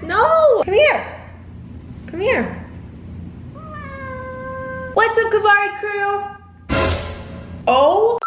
No! Come here. Come here. What's up, Kavari crew? Oh!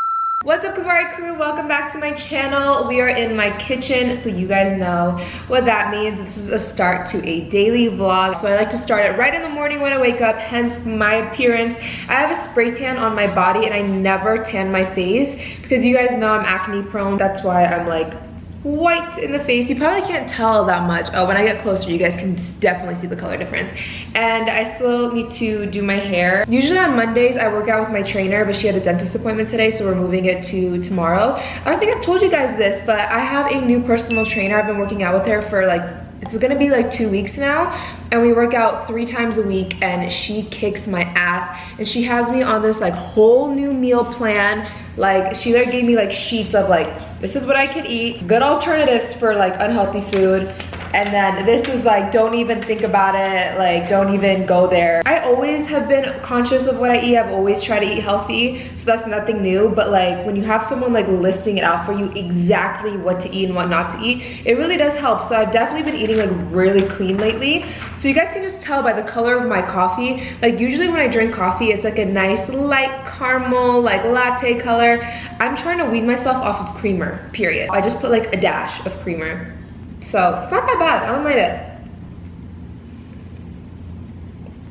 What's up, Kavari crew? Welcome back to my channel. We are in my kitchen, so you guys know what that means. This is a start to a daily vlog. So I like to start it right in the morning when I wake up, hence my appearance. I have a spray tan on my body and I never tan my face because you guys know I'm acne prone. That's why I'm like white in the face. You probably can't tell that much. Oh, when I get closer, you guys can definitely see the color difference. And I still need to do my hair. Usually on Mondays, I work out with my trainer, but she had a dentist appointment today, so we're moving it to tomorrow. I don't think I've told you guys this, but I have a new personal trainer. I've been working out with her for it's gonna be like 2 weeks now, and we work out 3 times a week, and she kicks my ass, and she has me on this like whole new meal plan. Like, she like gave me like sheets of like, this is what I could eat, good alternatives for like unhealthy food, and then this is like, don't even think about it, like don't even go there. I always have been conscious of what I eat. I've always tried to eat healthy, so that's nothing new, but like when you have someone like listing it out for you exactly what to eat and what not to eat, it really does help. So I've definitely been eating like really clean lately. So you guys can just tell by the color of my coffee. Like usually when I drink coffee, it's like a nice light caramel, like latte color. I'm trying to wean myself off of creamer, period. I just put like a dash of creamer. So it's not that bad, I don't mind it.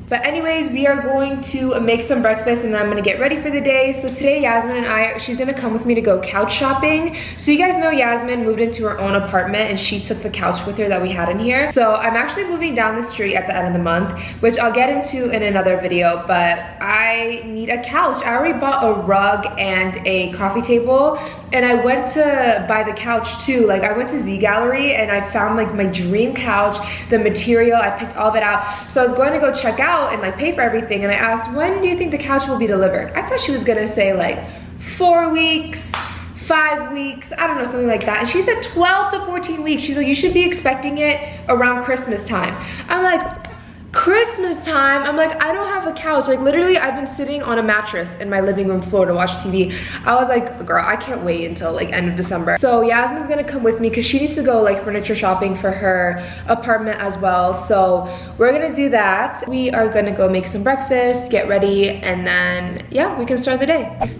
But anyways, we are going to make some breakfast and then I'm gonna get ready for the day. So today Yasmin and she's gonna come with me to go couch shopping. So you guys know Yasmin moved into her own apartment and she took the couch with her that we had in here. So I'm actually moving down the street at the end of the month, which I'll get into in another video, but I need a couch. I already bought a rug and a coffee table, and I went to buy the couch too. Like I went to Z Gallery and I found like my dream couch, the material, I picked all of it out. So I was going to go check out and like pay for everything, and I asked, when do you think the couch will be delivered? I thought she was gonna say like 4 weeks, 5 weeks, I don't know, something like that. And she said 12 to 14 weeks. She's like, you should be expecting it around Christmas time. I'm like, Christmas time? I'm like, I don't have a couch. Like literally I've been sitting on a mattress in my living room floor to watch TV. I was like, girl, I can't wait until like end of December. So Yasmin's gonna come with me because she needs to go like furniture shopping for her apartment as well. So we're gonna do that. We are gonna go make some breakfast, get ready, and then yeah, we can start the day.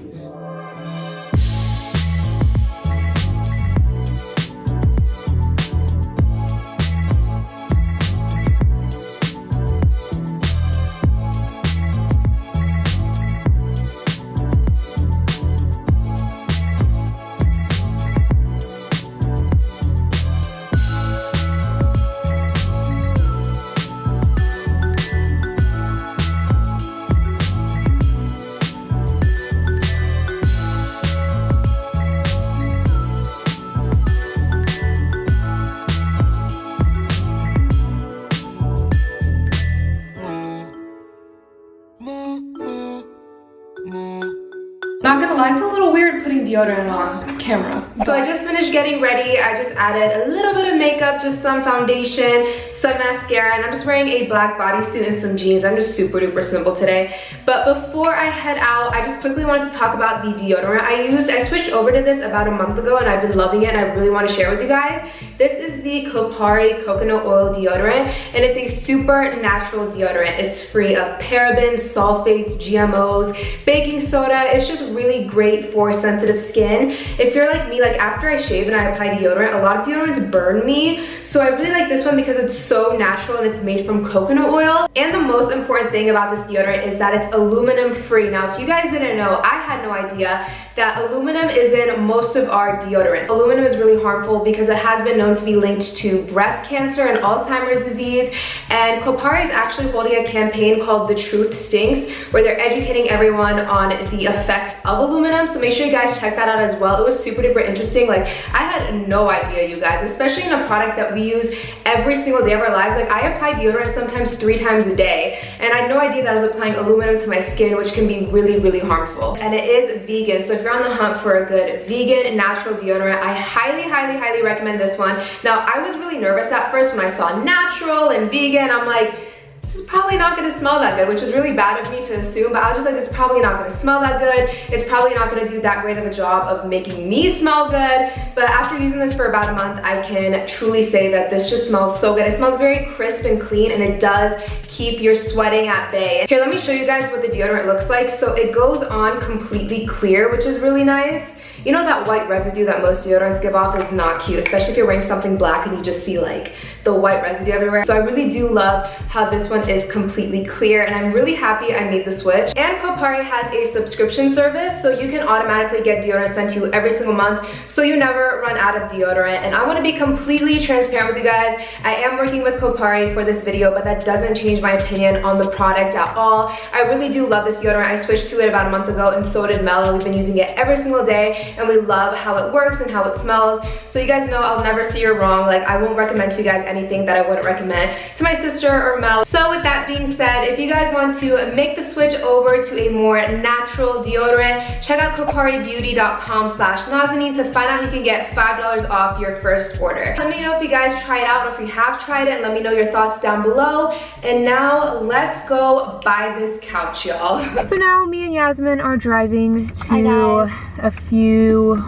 Not gonna lie, it's a little weird putting deodorant on camera. So I just finished getting ready. I just added a little bit of makeup, just some foundation, some mascara, and I'm just wearing a black bodysuit and some jeans. I'm just super duper simple today. But before I head out, I just quickly wanted to talk about the deodorant I used. I switched over to this about a month ago and I've been loving it and I really want to share with you guys. This is the Kopari coconut oil deodorant, and it's a super natural deodorant. It's free of parabens, sulfates, GMOs, baking soda. It's just really great for sensitive skin. If you're like me, like after I shave and I apply deodorant, a lot of deodorants burn me. So I really like this one because it's so natural and it's made from coconut oil. And the most important thing about this deodorant is that it's aluminum free. Now, if you guys didn't know, I had no idea that aluminum is in most of our deodorants. Aluminum is really harmful because it has been known to be linked to breast cancer and Alzheimer's disease. And Kopari is actually holding a campaign called The Truth Stinks, where they're educating everyone on the effects of aluminum. So make sure you guys check that out as well. It was super duper interesting. Like, I had no idea, you guys, especially in a product that we use every single day of our lives. Like, I apply deodorant sometimes 3 times a day, and I had no idea that I was applying aluminum to my skin, which can be really, really harmful. And it is vegan, so if you're on the hunt for a good vegan natural deodorant, I highly, highly, highly recommend this one. Now, I was really nervous at first when I saw natural and vegan. I'm like, this is probably not gonna smell that good, which is really bad of me to assume, but I was just like, it's probably not gonna smell that good. It's probably not gonna do that great of a job of making me smell good. But after using this for about a month, I can truly say that this just smells so good. It smells very crisp and clean, and it does keep your sweating at bay. Here, let me show you guys what the deodorant looks like. So it goes on completely clear, which is really nice. You know that white residue that most deodorants give off is not cute, especially if you're wearing something black and you just see like the white residue everywhere. So I really do love how this one is completely clear, and I'm really happy I made the switch. And Kopari has a subscription service, so you can automatically get deodorant sent to you every single month, so you never run out of deodorant. And I want to be completely transparent with you guys. I am working with Kopari for this video, but that doesn't change my opinion on the product at all. I really do love this deodorant. I switched to it about a month ago, and so did Mel. We've been using it every single day, and we love how it works and how it smells. So you guys know I'll never say you're wrong. Like, I won't recommend to you guys anything that I wouldn't recommend to my sister or Mel. So with that being said, if you guys want to make the switch over to a more natural deodorant, check out koparibeauty.com/Nazanin to find out you can get $5 off your first order. Let me know if you guys try it out or if you have tried it, and let me know your thoughts down below. And now let's go buy this couch, y'all. So now me and Yasmin are driving to a few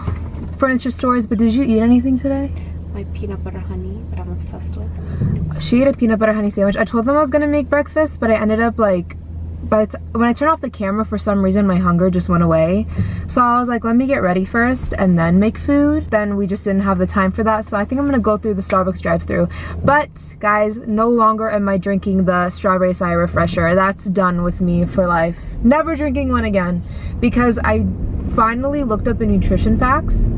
furniture stores, but did you eat anything today? My peanut butter honey that I'm obsessed with. She ate a peanut butter honey sandwich. I told them I was gonna make breakfast, but I ended up like, when I turned off the camera, for some reason my hunger just went away. So I was like, let me get ready first and then make food. Then we just didn't have the time for that, so I think I'm gonna go through the Starbucks drive-thru. But guys, no longer am I drinking the strawberry acai refresher. That's done with me for life. Never drinking one again, because I finally looked up the nutrition facts.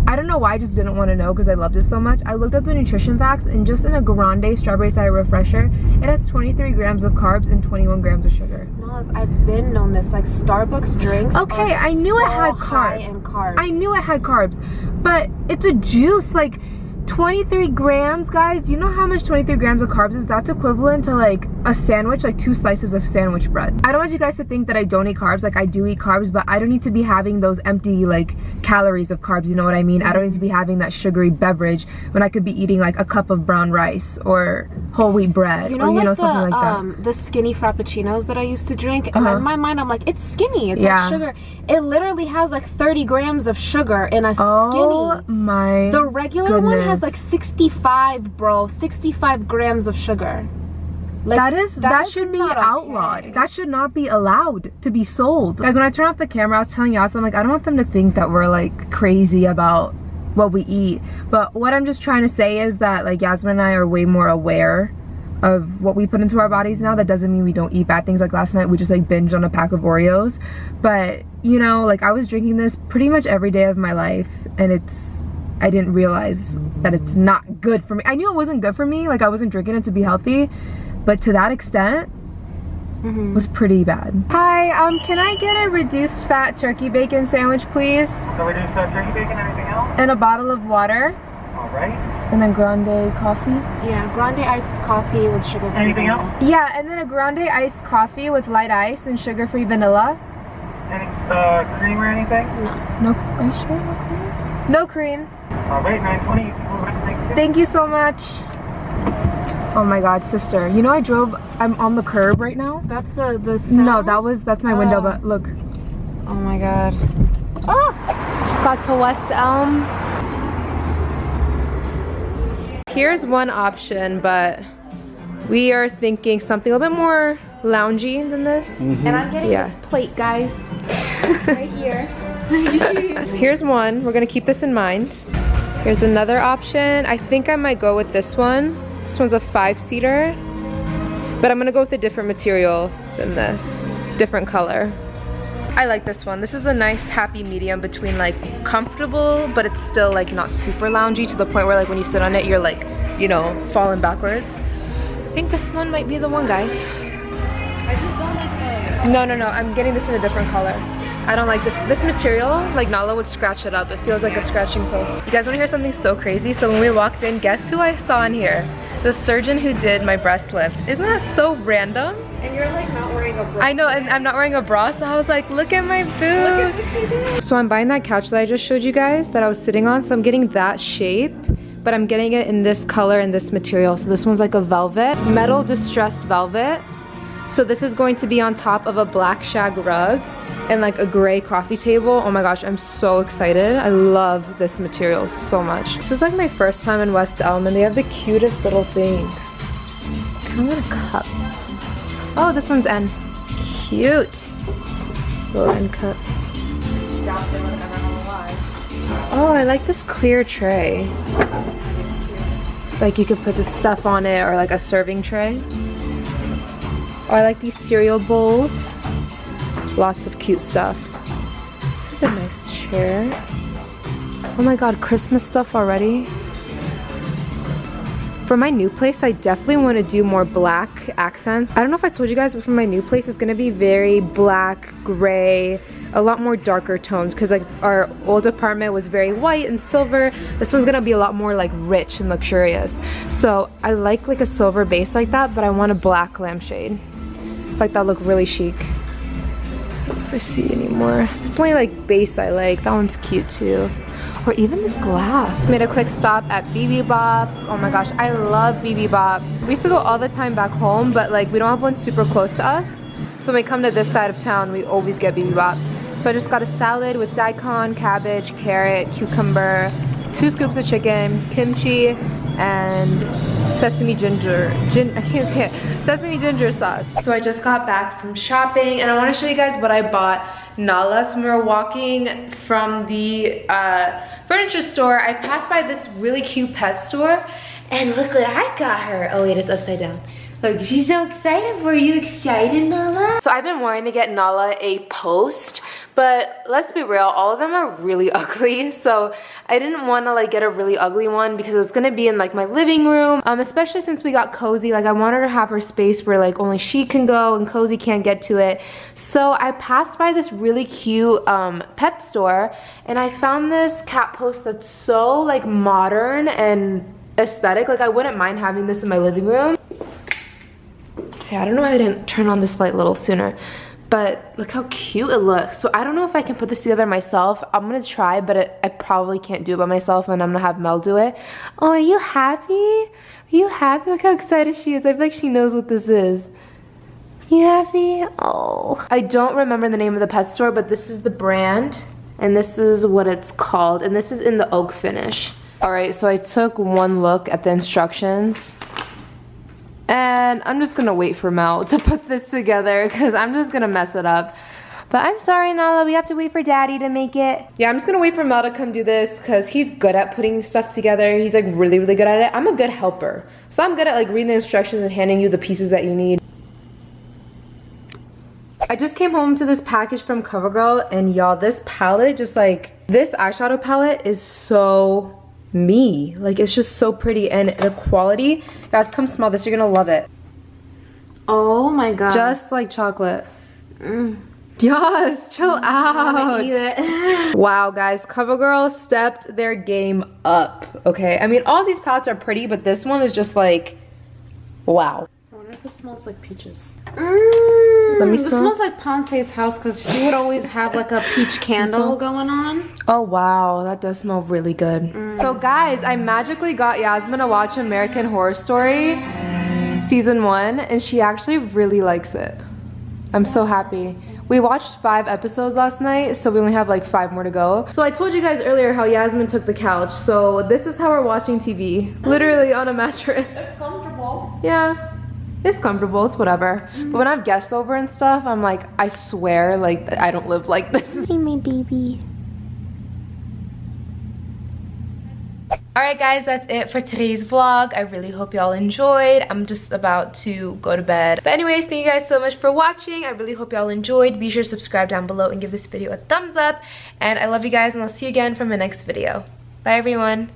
I don't know why, I just didn't want to know because I loved it so much. I looked up the nutrition facts, and just in a grande strawberry acai refresher, it has 23 grams of carbs and 21 grams of sugar. No, I've been known this. Like, Starbucks drinks. Okay, I knew it had carbs. I knew it had carbs, but it's a juice. Like, 23 grams, guys. You know how much 23 grams of carbs is? That's equivalent to like a sandwich, like 2 slices of sandwich bread. I don't want you guys to think that I don't eat carbs. Like, I do eat carbs, but I don't need to be having those empty like calories of carbs, you know what I mean? I don't need to be having that sugary beverage when I could be eating like a cup of brown rice or whole wheat bread, or like something like that. The skinny frappuccinos that I used to drink, and in my mind I'm like, it's skinny, it's like sugar. It literally has like 30 grams of sugar in a skinny. Oh my The regular one has like 65, bro, 65 grams of sugar. Like, that should be outlawed. Okay. That should not be allowed to be sold. Guys, when I turned off the camera, I was telling Yas, I'm like, I don't want them to think that we're like crazy about what we eat. But what I'm just trying to say is that like Yasmin and I are way more aware of what we put into our bodies now. That doesn't mean we don't eat bad things. Like last night we just like binged on a pack of Oreos. But you know, like I was drinking this pretty much every day of my life, and I didn't realize that it's not good for me. I knew it wasn't good for me. Like I wasn't drinking it to be healthy, but to that extent, was pretty bad. Hi, can I get a reduced fat turkey bacon sandwich, please? So reduced fat turkey bacon, anything else? And a bottle of water. All right. And then grande coffee. Yeah, grande iced coffee with sugar-free Anything vanilla. else? Yeah, and then a grande iced coffee with light ice and sugar-free vanilla. Any cream or anything? No. No, are you sure? No cream. All right, 920. Thank you so much. Oh my God, sister. You know I'm on the curb right now. That's the sound? No, that's my window, but look. Oh my God. Oh! Just got to West Elm. Here's one option, but we are thinking something a little bit more loungy than this. And I'm getting this plate, guys. Right here. So here's one. We're gonna keep this in mind. Here's another option. I think I might go with this one. This one's a 5-seater, but I'm gonna go with a different material than this. Different color. I like this one. This is a nice happy medium between like comfortable, but it's still like not super loungy to the point where like when you sit on it, you're like, you know, falling backwards. I think this one might be the one, guys. I just don't like the... No, I'm getting this in a different color. I don't like this material. Like Nala would scratch it up. It feels like a scratching post. You guys want to hear something so crazy? So when we walked in, guess who I saw in here? The surgeon who did my breast lift. Isn't that so random? And you're like not wearing a bra. I know, and I'm not wearing a bra, so I was like, look at my boobs. Look at what she did. So I'm buying that couch that I just showed you guys that I was sitting on. So I'm getting that shape, but I'm getting it in this color and this material. So this one's like a velvet, metal distressed velvet. So this is going to be on top of a black shag rug and like a gray coffee table. Oh my gosh, I'm so excited. I love this material so much. This is like my first time in West Elm and they have the cutest little things. I kind of want a cup. Oh, this one's N. Cute. Little end cup. Oh, I like this clear tray. Like you could put the stuff on it or like a serving tray. Oh, I like these cereal bowls. Lots of cute stuff. This is a nice chair. Oh my god, Christmas stuff already. For my new place, I definitely want to do more black accents. I don't know if I told you guys, but for my new place, it's going to be very black, gray, a lot more darker tones because like our old apartment was very white and silver. This one's going to be a lot more like rich and luxurious. So I like a silver base like that, but I want a black lampshade. I like that look really chic. I don't know if I see anymore. It's only like base I like. That one's cute too. Or even this glass. Made a quick stop at BB Bop. Oh my gosh, I love BB Bop. We used to go all the time back home, but like we don't have one super close to us. So when we come to this side of town, we always get BB Bop. So I just got a salad with daikon, cabbage, carrot, cucumber, 2 scoops of chicken, kimchi, and sesame ginger. I can't say it. Sesame ginger sauce. So I just got back from shopping and I want to show you guys what I bought. Nala, so when we were walking from the furniture store, I passed by this really cute pet store and look what I got her. Oh wait, it's upside down. Look, she's so excited. Were you excited, Nala? So I've been wanting to get Nala a post, but let's be real, all of them are really ugly. So I didn't want to like get a really ugly one because it's gonna be in like my living room. Especially since we got Cozy, like I want her to have her space where like only she can go and Cozy can't get to it. So I passed by this really cute pet store and I found this cat post that's so like modern and aesthetic. Like I wouldn't mind having this in my living room. I don't know why I didn't turn on this light a little sooner, but look how cute it looks. So I don't know if I can put this together myself. I'm gonna try, but I probably can't do it by myself and I'm gonna have Mel do it. Oh, are you happy? Are you happy? Look how excited she is. I feel like she knows what this is. You happy? Oh. I don't remember the name of the pet store, but this is the brand and this is what it's called. And this is in the oak finish. All right, so I took one look at the instructions. And I'm just gonna wait for Mel to put this together because I'm just gonna mess it up. But I'm sorry, Nala, we have to wait for Daddy to make it. Yeah, I'm just gonna wait for Mel to come do this because he's good at putting stuff together. He's like really, really good at it. I'm a good helper. So I'm good at like reading the instructions and handing you the pieces that you need. I just came home to this package from CoverGirl and y'all, this palette, just like, this eyeshadow palette is so me. Like it's just so pretty and the quality. Guys, come smell this. You're gonna love it. Oh my god. Just like chocolate. Yes, chill out. Eat it. Wow, guys, CoverGirl stepped their game up. Okay, I mean all these palettes are pretty, but this one is just like, wow. I wonder if it smells like peaches. Let me smell. It smells like Ponce's house because she would always have like a peach candle going on. Oh wow, that does smell really good. So guys, I magically got Yasmin to watch American Horror Story season 1 and she actually really likes it. I'm so happy. We watched 5 episodes last night, so we only have like 5 more to go. So I told you guys earlier how Yasmin took the couch. So this is how we're watching TV. Literally on a mattress. It's comfortable. Yeah. It's comfortable, it's whatever. But when I have guests over and stuff, I'm like, I swear, like, I don't live like this. Hey, my baby. Alright guys, that's it for today's vlog. I really hope y'all enjoyed. I'm just about to go to bed. But anyways, thank you guys so much for watching. I really hope y'all enjoyed. Be sure to subscribe down below and give this video a thumbs up. And I love you guys and I'll see you again for my next video. Bye everyone.